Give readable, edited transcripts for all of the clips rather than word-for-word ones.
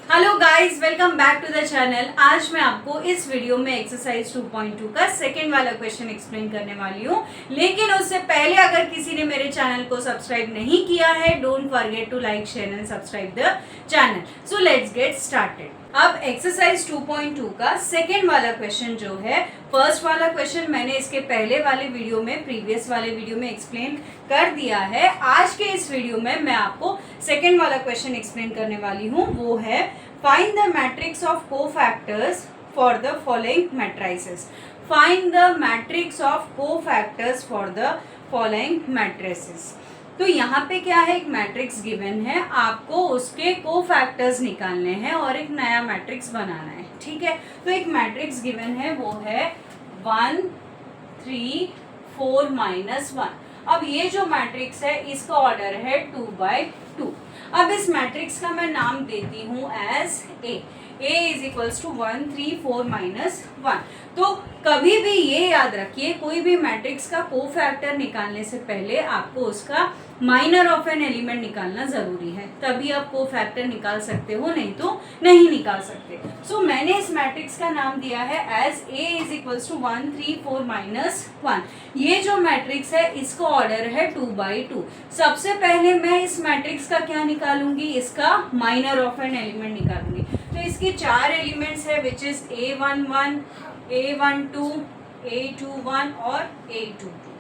Hello guys, welcome back to the channel. आज मैं आपको इस वीडियो में एक्सरसाइज 2.2 का सेकेंड वाला क्वेश्चन एक्सप्लेन करने वाली हूँ। लेकिन उससे पहले अगर किसी ने मेरे चैनल को सब्सक्राइब नहीं किया है, don't forget to like, share and subscribe the channel. So let's get started. अब एक्सरसाइज 2.2 का सेकेंड वाला क्वेश्चन जो है, फर्स्ट वाला क्वेश्चन मैंने इसके पहले वाले वीडियो में, प्रीवियस वाले वीडियो में एक्सप्लेन कर दिया है। आज के इस वीडियो में मैं आपको सेकेंड वाला क्वेश्चन एक्सप्लेन करने वाली हूँ। वो है find the matrix of cofactors for the following matrices. Find the matrix of cofactors for the following matrices. तो यहाँ पे क्या है, एक मैट्रिक्स गिवन है, आपको उसके कोफैक्टर्स निकालने हैं और एक नया मैट्रिक्स बनाना है। ठीक है, तो एक मैट्रिक्स गिवन है, वो है 1 3 4 -1। अब ये जो मैट्रिक्स है इसका ऑर्डर है 2/2। अब इस मैट्रिक्स का मैं नाम देती हूँ as A is equals to 1 3 4 -1। तो कभी भी ये याद रखिए, कोई भी मैट्रिक्स का कोफैक्टर निकालने से पहले आपको उसका माइनर ऑफ एन एलिमेंट निकालना जरूरी है, तभी आप कोफैक्टर निकाल सकते हो, नहीं तो नहीं निकाल सकते। सो मैंने इस मैट्रिक्स का नाम दिया है as A is equals to 1 3 4 -1। ये जो मैट्रिक्स है इसका ऑर्डर है 2/2। सबसे पहले मैं इस मैट्रिक्स का क्या निकालूंगी, इसका माइनर ऑफ एन एलिमेंट निकालूंगी। तो इसके 4 एलिमेंट्स है, which is A11 A12 A21 और A22।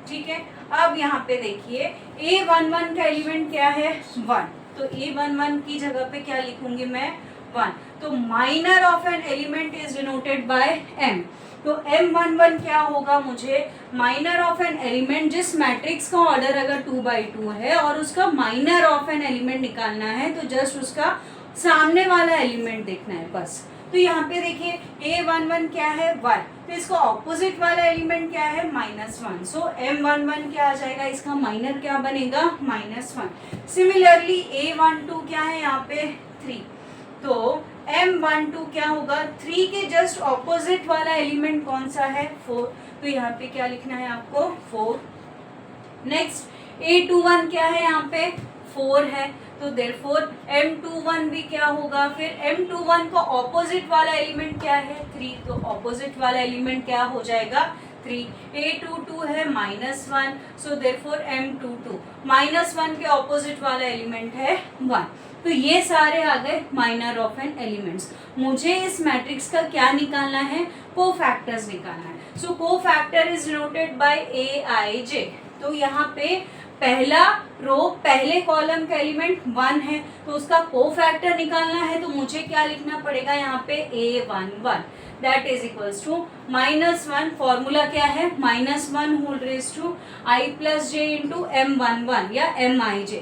ठीक है, अब यहाँ पे देखिए A11 का एलिमेंट क्या है 1, तो A11 की जगह पे क्या लिखूंगी मैं 1। तो minor of an element is denoted bye M। तो M11 क्या होगा, मुझे माइनर ऑफ एन एलिमेंट, जिस मैट्रिक्स का ऑर्डर अगर 2/2 है और उसका माइनर ऑफ एन एलिमेंट निकालना है, तो जस्ट उसका सामने वाला एलिमेंट देखना है बस। तो यहाँ पे देखिए A11 क्या है 1, तो इसका ऑपोजिट वाला एलिमेंट क्या है -1। सो M11 क्या आ जाएगा, इसका माइनर क्या बनेगा -1। सिमिलरली A12 क्या है यहाँ पे 3, तो M12 क्या होगा, 3 के जस्ट ऑपोजिट वाला एलिमेंट कौन सा है 4, तो यहाँ पे क्या लिखना है आपको 4। नेक्स्ट A21 क्या है यहाँ पे 4 है, तो देयरफॉर M21 भी क्या होगा, फिर M21 का ऑपोजिट वाला एलिमेंट क्या है 3, तो ऑपोजिट वाला एलिमेंट क्या हो जाएगा 3। A22 है -1, सो देयरफॉर M22 -1 के ऑपोजिट वाला एलिमेंट है 1। तो ये सारे आ गए माइनर ऑफ एन एलिमेंट्स। मुझे इस मैट्रिक्स का क्या निकालना है, कोफैक्टर्स निकालना है। So cofactor is denoted by Aij। तो यहाँ पे पहला रो, पहले कॉलम का एलिमेंट 1 है, तो उसका कोफैक्टर निकालना है, तो मुझे क्या लिखना पड़ेगा यहाँ पे A11 that is equals to -1। Formula क्या है, -1 whole raise to I + j into M11 या Mij।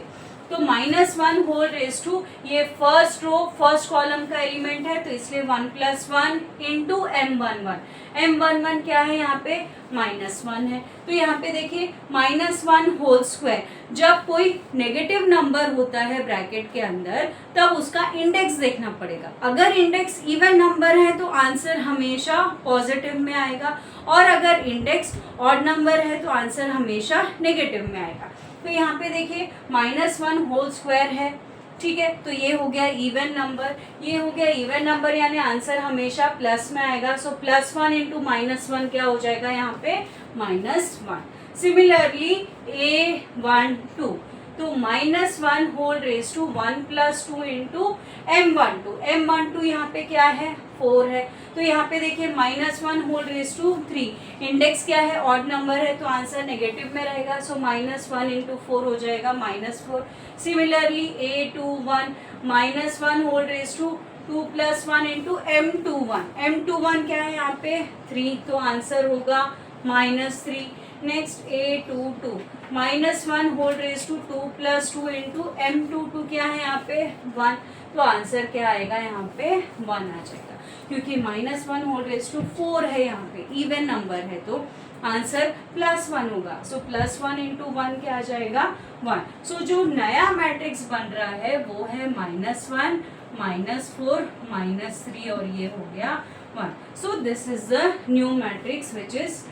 तो -1 होल रेज टू, ये फर्स्ट रो फर्स्ट कॉलम का एलिमेंट है, तो इसलिए 1 + 1 इंटू M11। M11 क्या है यहाँ पे -1 है, तो यहाँ पे देखिए -1 होल स्क्वायर। जब कोई नेगेटिव नंबर होता है ब्रैकेट के अंदर, तब उसका इंडेक्स देखना पड़ेगा। अगर इंडेक्स इवन नंबर है तो आंसर हमेशा पॉजिटिव में आएगा, और अगर इंडेक्स ऑड नंबर है तो आंसर हमेशा नेगेटिव में आएगा। तो यहाँ पे देखिए -1 होल स्क्वायर है, ठीक है, तो ये हो गया इवन नंबर, ये हो गया इवन नंबर, यानी आंसर हमेशा प्लस में आएगा। सो +1 इंटू -1 क्या हो जाएगा यहाँ पे -1। सिमिलरली A12, तो -1 whole raise to 1 + 2 into M12। M12 यहाँ पे क्या है 4 है, तो यहाँ पे देखिए -1 होल रेज टू 3, इंडेक्स क्या है ऑड नंबर है, तो आंसर नेगेटिव में रहेगा। सो -1 इंटू 4 हो जाएगा -4। Similarly A21 -1 whole raise to 2 + 1 into M21। M21 क्या है यहाँ पे 3, तो आंसर होगा -3। Next A22 -1 whole raise to 2 + 2 into M22 क्या है यहाँ पे 1, तो आंसर क्या आएगा यहाँ पे 1 आ जाएगा, क्योंकि -1 होल रेज टू 4 है, यहाँ पे इवन नंबर है, तो आंसर +1 होगा। सो +1 इंटू 1 क्या आ जाएगा 1। सो जो नया मैट्रिक्स बन रहा है वो है -1 -4 -3, और ये हो गया 1। So this is the new matrix which is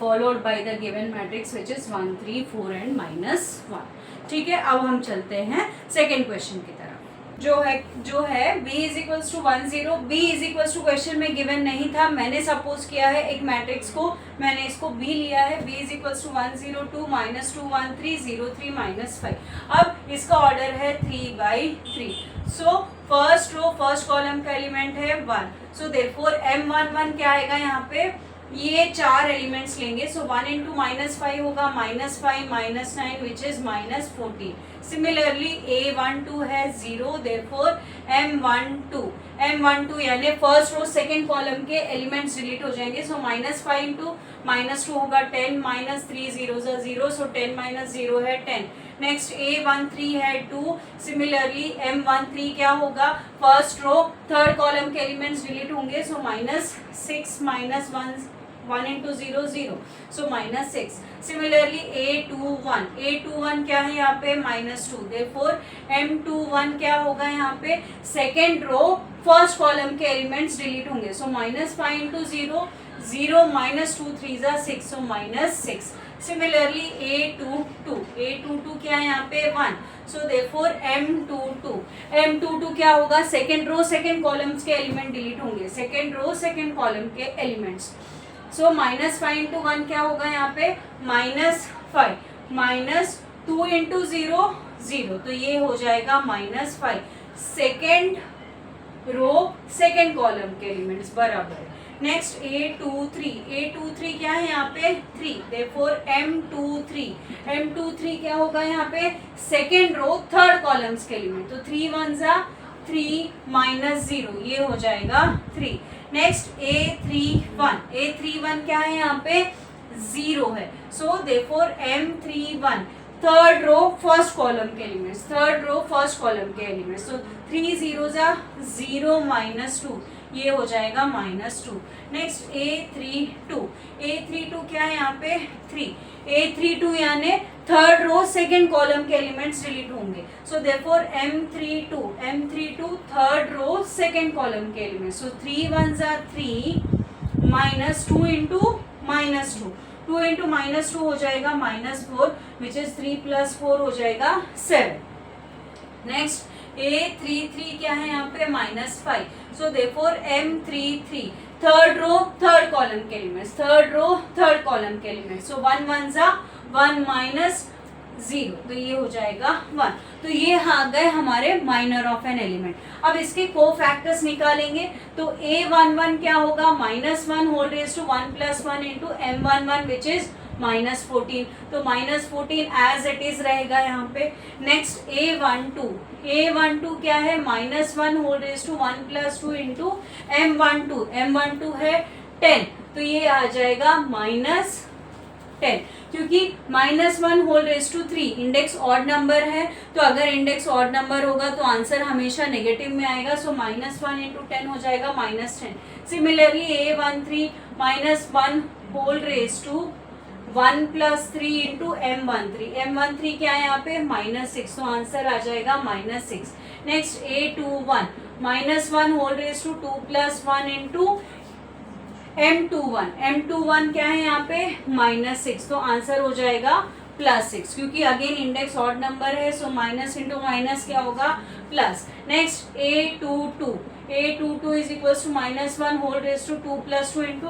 followed by the given matrix which is 1 3 4 and -1। ठीक है, अब हम चलते हैं सेकेंड क्वेश्चन की तरफ। जो है b is equals to 1 0, b is equals to क्वेश्चन में गिवन नहीं था, मैंने सपोज किया है एक मैट्रिक्स को, मैंने इसको b लिया है, b is equals to 1 0 2 minus 2 1 3 0 3 minus 5। अब इसका ऑर्डर है 3/3। So first row first column का एलिमेंट है 1, सो देयरफॉर m11 क्या आएगा यहाँ पे, ये 4 एलिमेंट्स लेंगे, सो 1 इंटू -5 होगा -5 -9 विच इज -14। सिमिलरली a12 है 0, देयरफॉर m12 यानी फर्स्ट रो सेकंड कॉलम के एलिमेंट्स डिलीट हो जाएंगे, सो -5 इंटू -2 होगा 10 -3 0 0, सो 10 -0 है 10। नेक्स्ट a13 है 2, सिमिलरली m13 क्या होगा, फर्स्ट रो थर्ड कॉलम के एलिमेंट्स डिलीट होंगे, सो -6 1 इंटू 0 0, सो -6। सिमिलरली a21 क्या है यहाँ पे -2, देयरफॉर m21 क्या होगा यहाँ पे, सेकेंड रो फर्स्ट कॉलम के एलिमेंट्स डिलीट होंगे, सो -5 इंटू 0 0 -2 3 6, सो -6। सिमिलरली a22 क्या है यहाँ पे 1, सो देयरफॉर m22 क्या होगा, सेकेंड रो सेकेंड कॉलम्स के एलिमेंट डिलीट होंगे, सेकेंड रो सेकेंड कॉलम के एलिमेंट्स, सो -5 इंटू 1 क्या होगा यहाँ पे -5 -2 इंटू 0 0, तो ये हो जाएगा -5 सेकेंड रो सेकेंड कॉलम के एलिमेंट्स बराबर। नेक्स्ट a23 क्या है यहाँ पे 3, देयरफॉर m23 क्या होगा यहाँ पे, सेकेंड रो थर्ड कॉलम्स के एलिमेंट, तो 3 1 3 -0, ये हो जाएगा 3। नेक्स्ट a31 क्या है यहाँ पे 0 है, so therefore m31 third row first column के एलिमेंट्स, सो 3 0 0 -2, ये हो जाएगा -2। नेक्स्ट a32 क्या है यहाँ पे 3, a32 यानी थर्ड रो सेकेंड कॉलम के एलिमेंट्स डिलीट होंगे, so therefore m32 third row second column के एलिमेंट्स, सो 3 1 3 -2 इंटू -2 इंटू -2 हो जाएगा -4 विच इज 3 + 4 हो जाएगा 7। नेक्स्ट a33 क्या है यहाँ पे -5, so therefore m33 third row third column के एलिमेंट्स, सो 1 1 -0, तो ये हो जाएगा 1। तो ये आ गए हमारे माइनर ऑफ एन एलिमेंट। अब इसके कोफैक्टर्स निकालेंगे, तो a11 क्या होगा -1 whole raise to 1 + 1 into m11 which is -14, तो -14 एज इट इज रहेगा यहाँ पे। नेक्स्ट a12 क्या है -1 whole raise to 1 + 2 into m12 है 10, तो ये आ जाएगा -10, क्योंकि -1 whole raise to 3 index odd number है, तो अगर इंडेक्स ऑड नंबर होगा तो आंसर हमेशा नेगेटिव में आएगा, सो -1 इंटू 10 हो जाएगा -10। Similarly a13 -1 whole raise to 1 + 3 into m13 क्या है यहाँ पे -6, तो आंसर आ जाएगा -6। Next a21 -1 whole raise to 2 + 1 into m21 क्या है यहाँ पे -6, तो आंसर हो जाएगा +6, क्योंकि अगेन इंडेक्स ऑड नंबर है, सो माइनस इंटू माइनस क्या होगा plus. Next a22 is equals to -1 whole raise to 2 + 2 into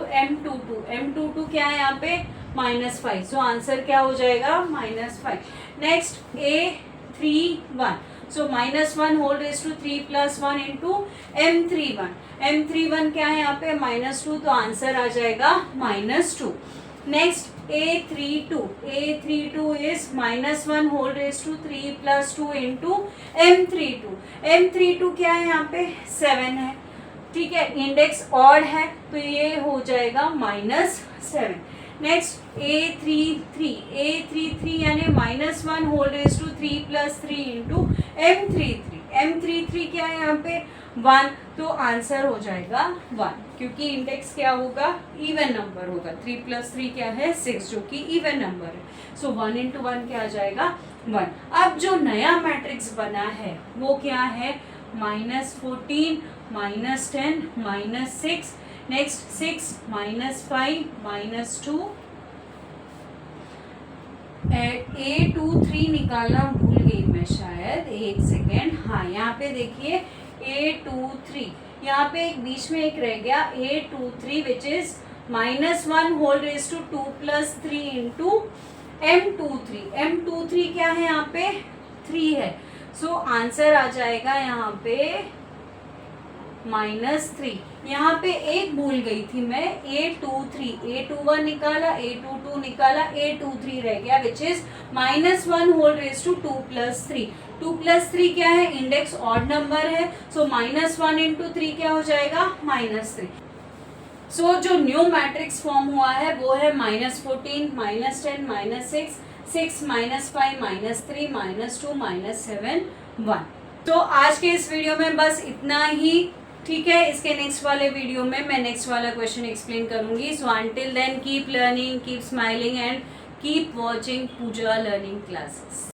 m22 क्या है यहाँ पे -5, सो आंसर क्या हो जाएगा -5। Next a31 so -1 whole raise to 3 + 1 into m31 क्या है यहाँ पे -2, तो आंसर आ जाएगा -2। Next a32 is -1 whole raise to 3 + 2 into m32 क्या है यहाँ पे 7 है, ठीक है, इंडेक्स ऑड है, तो ये हो जाएगा -7। नेक्स्ट a33 यानी -1 whole raise to 3 + 3 into m33 क्या है यहाँ पे 1, तो आंसर हो जाएगा 1, क्योंकि इंडेक्स क्या होगा इवन नंबर होगा, 3 + 3 क्या है 6, जो कि इवन नंबर है, सो 1 इंटू 1 क्या आ जाएगा 1। अब जो नया मैट्रिक्स बना है वो क्या है -14 -10 -6, नेक्स्ट 6 -5 -2 A23 निकालना भूल गई मैं शायद, एक सेकेंड। हाँ, यहाँ पे देखिए A23, यहाँ पे एक बीच में एक रह गया A23 which is -1 whole raise to 2 + 3 into M23। M23 क्या है यहाँ पे 3 है, सो आंसर आ जाएगा यहाँ पे -3। यहाँ पे एक भूल गई थी मैं, A23, A21 निकाला, A22 निकाला, A23 रह गया which is -1 whole raise to 2 + 3। 2 + 3 क्या है, इंडेक्स ऑड नंबर है, सो -1 इंटू 3 क्या हो जाएगा -3। सो जो न्यू मैट्रिक्स फॉर्म हुआ है वो है -14, -10, -6, 6, -5, -3, -2, -7, 1। तो आज के इस वीडियो में बस इतना ही, ठीक है। इसके नेक्स्ट वाले वीडियो में मैं नेक्स्ट वाला क्वेश्चन एक्सप्लेन करूंगी। So until then keep learning, keep smiling and keep watching Pooja learning classes.